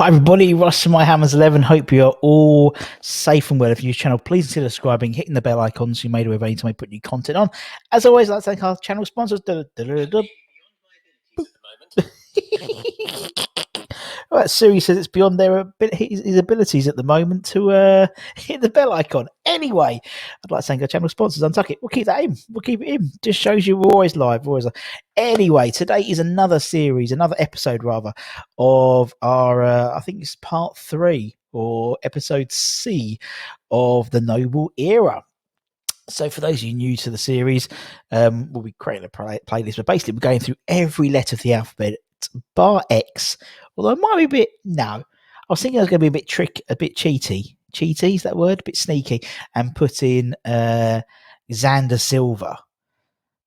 Hi everybody, Ross from My Hammers 11. Hope you're all safe and well. If you're new channel, please consider subscribing, hitting the bell icon so you're made aware of any time we put new content on. As always, I'd like to thank our channel sponsors. Right, Siri says it's beyond his abilities at the moment to hit the bell icon. Anyway, I'd like to thank our channel sponsors. Untuck it. We'll keep that in. We'll keep it in. Just shows you we're always live. Anyway, today is another episode rather, of our, I think it's part 3 or episode C of the Noble Era. So for those of you new to the series, we'll be creating a playlist, but basically we're going through every letter of the alphabet bar X, although it might be a bit, I was thinking it was going to be a bit cheaty, is that word? A bit sneaky, and put in Xander Silva,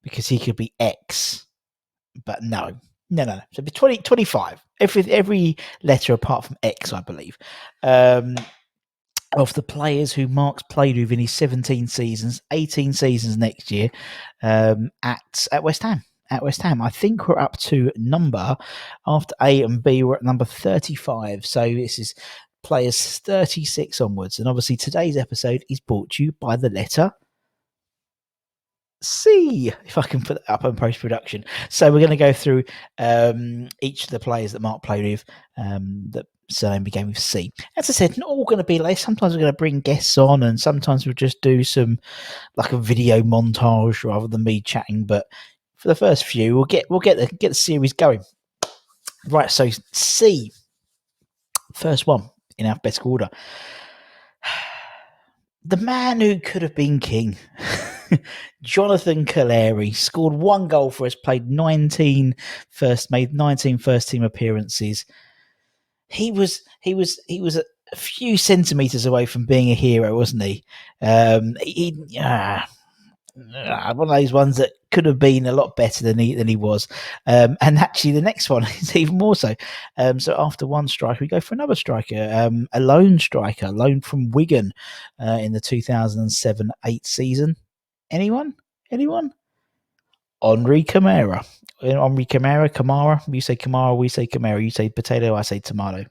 because he could be X, but no. So it'd be 25, every letter apart from X, I believe. Of the players who Mark's played with in his 17 seasons, 18 seasons next year, at West Ham. I think we're up to number, after A and B, we're at number 35. So this is players 36 onwards. And obviously today's episode is brought to you by the letter C, if I can put that up on post-production. So we're going to go through each of the players that Mark played with that surname began with C. As I said, not all going to be like, sometimes we're going to bring guests on, and sometimes we'll just do some, like a video montage rather than me chatting. But for the first few, we'll get the series going. Right, so C, first one in alphabetical order. The man who could have been king, Jonathan Calleri, scored 1 goal for us, made 19 first team appearances. He was a few centimeters away from being a hero, wasn't he? One of those ones that could have been a lot better than he was. And actually, the next one is even more so. So after one striker, we go for another striker, a lone striker, loaned from Wigan in the 2007-8 season. Anyone? Henri Camara. Kamara. You say Kamara, we say Camara. You say potato, I say tomato.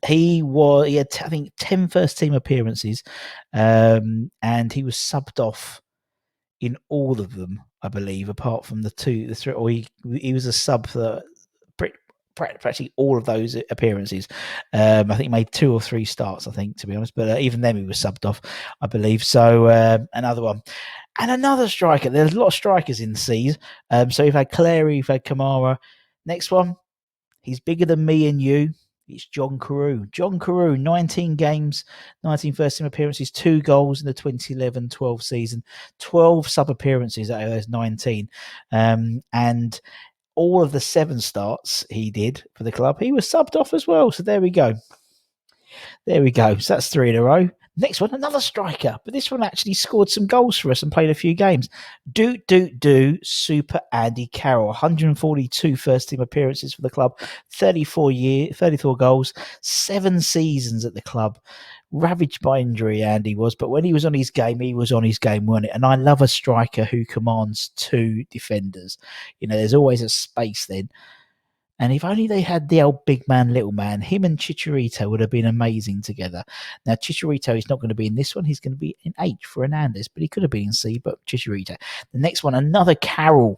He had I think 10 first team appearances, and he was subbed off in all of them, I believe, apart from the 3, or he was a sub for practically all of those appearances. I think he made 2 or 3 starts, I think, to be honest, but even then he was subbed off, I believe. So another one. And another striker. There's a lot of strikers in C's. So you've had Calleri, you've had Kamara. Next one, he's bigger than me and you. It's John Carew. 19 games, 19 first team appearances, 2 goals in the 2011-12 season, 12 sub appearances out of those 19. And all of the 7 starts he did for the club, he was subbed off as well. So there we go. So that's 3 in a row. Next one, another striker, but this one actually scored some goals for us and played a few games. Super Andy Carroll, 142 first team appearances for the club, 34 goals, 7 seasons at the club. Ravaged by injury, Andy was, but when he was on his game, wasn't it? And I love a striker who commands 2 defenders. There's always a space then. And if only they had the old big man, little man, him and Chicharito would have been amazing together. Now, Chicharito is not going to be in this one. He's going to be in H for Hernandez, but he could have been in C, but Chicharito. The next one, another Carew,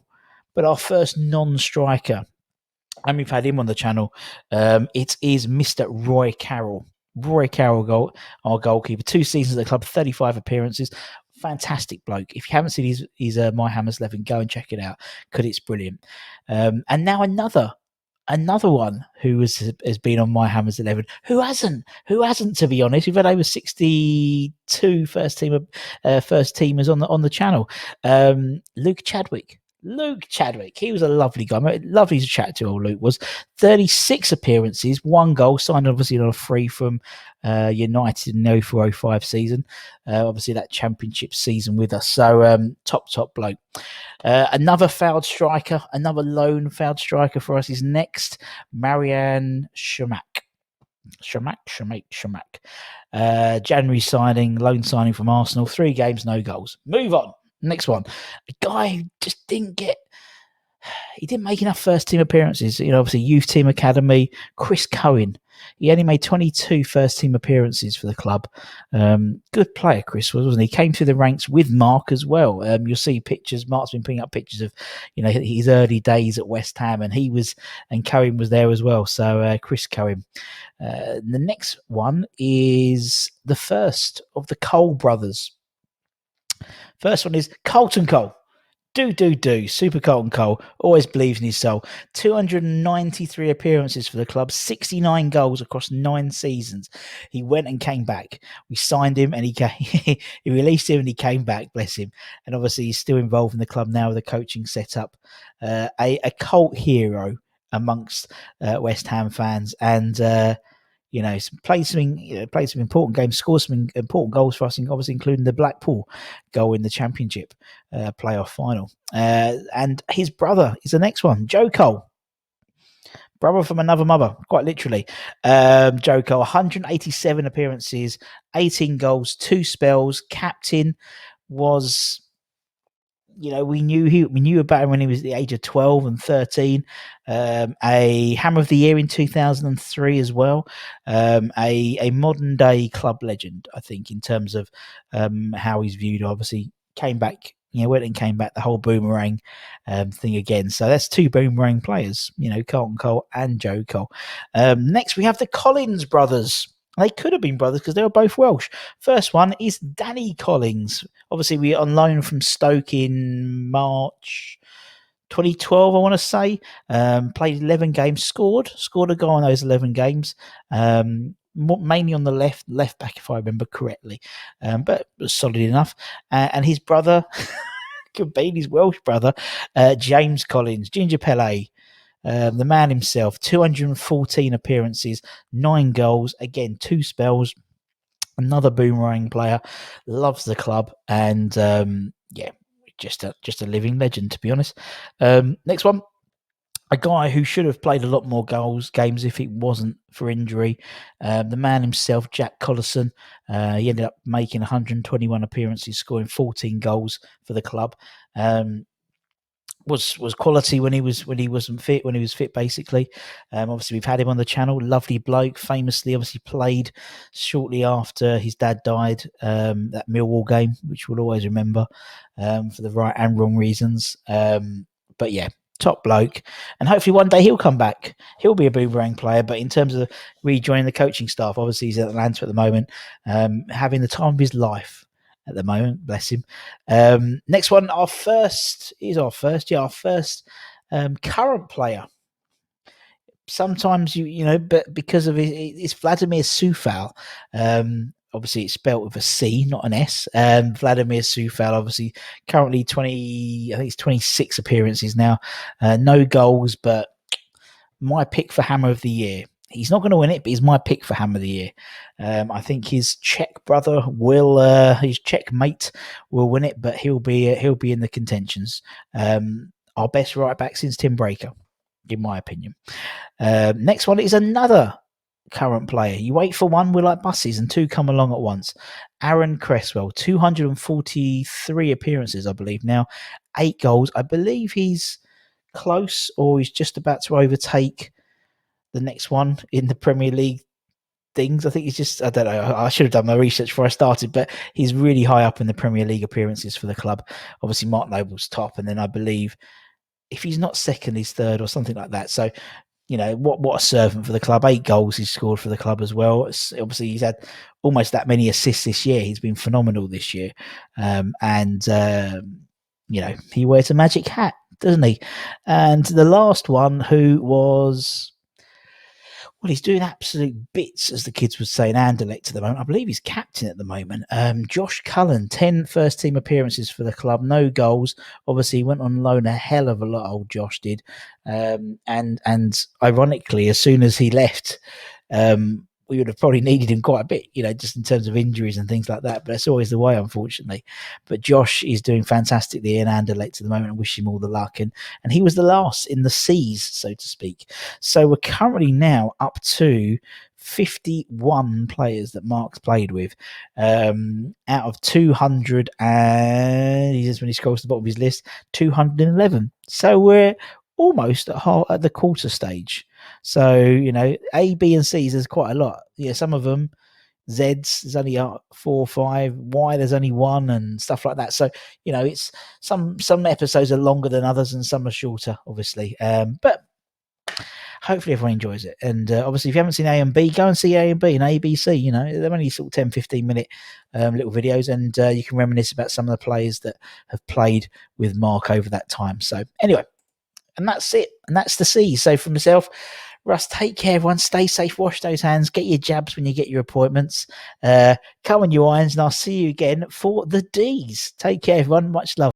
but our first non-striker. And we've had him on the channel. It is Mr. Roy Carroll. Our goalkeeper. 2 seasons at the club, 35 appearances. Fantastic bloke. If you haven't seen his My Hammers 11, go and check it out, because it's brilliant. And now another one who has been on My Hammers 11. Who hasn't, to be honest? We've had over 62 first teamers on the channel. Luke Chadwick. He was a lovely guy. Lovely to chat to. Old Luke was. 36 appearances, 1 goal, signed obviously on a free from United in the 04-05 season. Obviously that championship season with us. So top bloke. Another lone fouled striker for us is next, Marian Shamak. January signing, loan signing from Arsenal. 3 games, no goals. Move on. Next one, a guy who just didn't get he didn't make enough first team appearances. Obviously youth team academy. Chris Cohen, he only made 22 first team appearances for the club. Good player, Chris wasn't he? He came through the ranks with Mark as well. You'll see pictures. Mark's been putting up pictures of his early days at West Ham, and Cohen was there as well. So Chris Cohen. The next one is the first of the Cole brothers. First one is Carlton Cole. Super Colton Cole always believes in his soul. 293 appearances for the club, 69 goals across 9 seasons. He went and came back. We signed him and he released him and he came back, bless him. And obviously he's still involved in the club now with the coaching setup. A cult hero amongst West Ham fans, and played some important games, scored some important goals for us, obviously including the Blackpool goal in the Championship playoff final. And his brother is the next one, Joe Cole. Brother from another mother, quite literally. Joe Cole, 187 appearances, 18 goals, 2 spells. Captain was... we knew about him when he was at the age of 12 and 13. A Hammer of the Year in 2003 as well. A modern day club legend, I think, in terms of how he's viewed. Obviously, came back. Went and came back, the whole boomerang thing again. So that's 2 boomerang players. Carlton Cole and Joe Cole. Next, we have the Collins brothers. They could have been brothers because they were both Welsh. First one is Danny Collins. Obviously, we on loan from Stoke in March 2012, I want to say. Played 11 games, scored a goal in those 11 games. Mainly on the left back, if I remember correctly. But was solid enough. And his brother, could be his Welsh brother, James Collins, Ginger Pele. The man himself, 214 appearances, 9 goals, again 2 spells. Another boomerang player, loves the club, and just a living legend, to be honest. Next one, a guy who should have played a lot more games if it wasn't for injury. The man himself, Jack Collison. He ended up making 121 appearances, scoring 14 goals for the club. Was quality when he wasn't fit, when he was fit, basically. Obviously we've had him on the channel, lovely bloke, famously obviously played shortly after his dad died, that Millwall game, which we'll always remember, for the right and wrong reasons. But yeah, top bloke, and hopefully one day he'll come back. He'll be a boomerang player, but in terms of rejoining the coaching staff, obviously he's at Atlanta at the moment, having the time of his life at the moment, bless him. Next one, our first current player. Sometimes but because of it's Vladimir Sufal. Obviously it's spelled with a C, not an S. Vladimir Sufal, obviously currently 26 appearances now. No goals, but my pick for Hammer of the Year. He's not going to win it, but he's my pick for Hammer of the Year. I think his Czech brother his Czech mate will win it, but he'll be in the contentions. Our best right back since Tim Breaker, in my opinion. Next one is another current player. You wait for one, we're like buses, and 2 come along at once. Aaron Cresswell, 243 appearances, I believe now, 8 goals. I believe he's close, or he's just about to overtake the next one in the Premier League things. I think he's just, I don't know, I should have done my research before I started, but he's really high up in the Premier League appearances for the club. Obviously Mark Noble's top, and then I believe if he's not second, he's third or something like that. So what a servant for the club. 8 goals he's scored for the club as well. Obviously he's had almost that many assists this year. He's been phenomenal this year. He wears a magic hat, doesn't he? And the last one, who was, well, he's doing absolute bits, as the kids would say in Anderlecht at the moment. I believe he's captain at the moment. Josh Cullen, 10 first-team appearances for the club, no goals. Obviously, he went on loan a hell of a lot, old Josh did. And ironically, as soon as he left, we would have probably needed him quite a bit, just in terms of injuries and things like that. But that's always the way, unfortunately. But Josh is doing fantastically in Anderlecht at the moment, and wish him all the luck. And he was the last in the C's, so to speak. So we're currently now up to 51 players that Mark's played with, out of 200, and he says when he scrolls to the bottom of his list, 211. So we're almost at the quarter stage. So, A, B, and C's, there's quite a lot. Yeah, some of them, Z's, there's only 4 or 5. Y, there's only 1, and stuff like that. So, it's some episodes are longer than others, and some are shorter, obviously. But hopefully everyone enjoys it. And obviously, if you haven't seen A and B, go and see A and B and ABC. They're only sort of 10-15 minute little videos, and you can reminisce about some of the players that have played with Mark over that time. So anyway, and that's it. And that's the C. So for myself, Russ, take care, everyone. Stay safe. Wash those hands. Get your jabs when you get your appointments. Come on, your irons, and I'll see you again for the D's. Take care, everyone. Much love.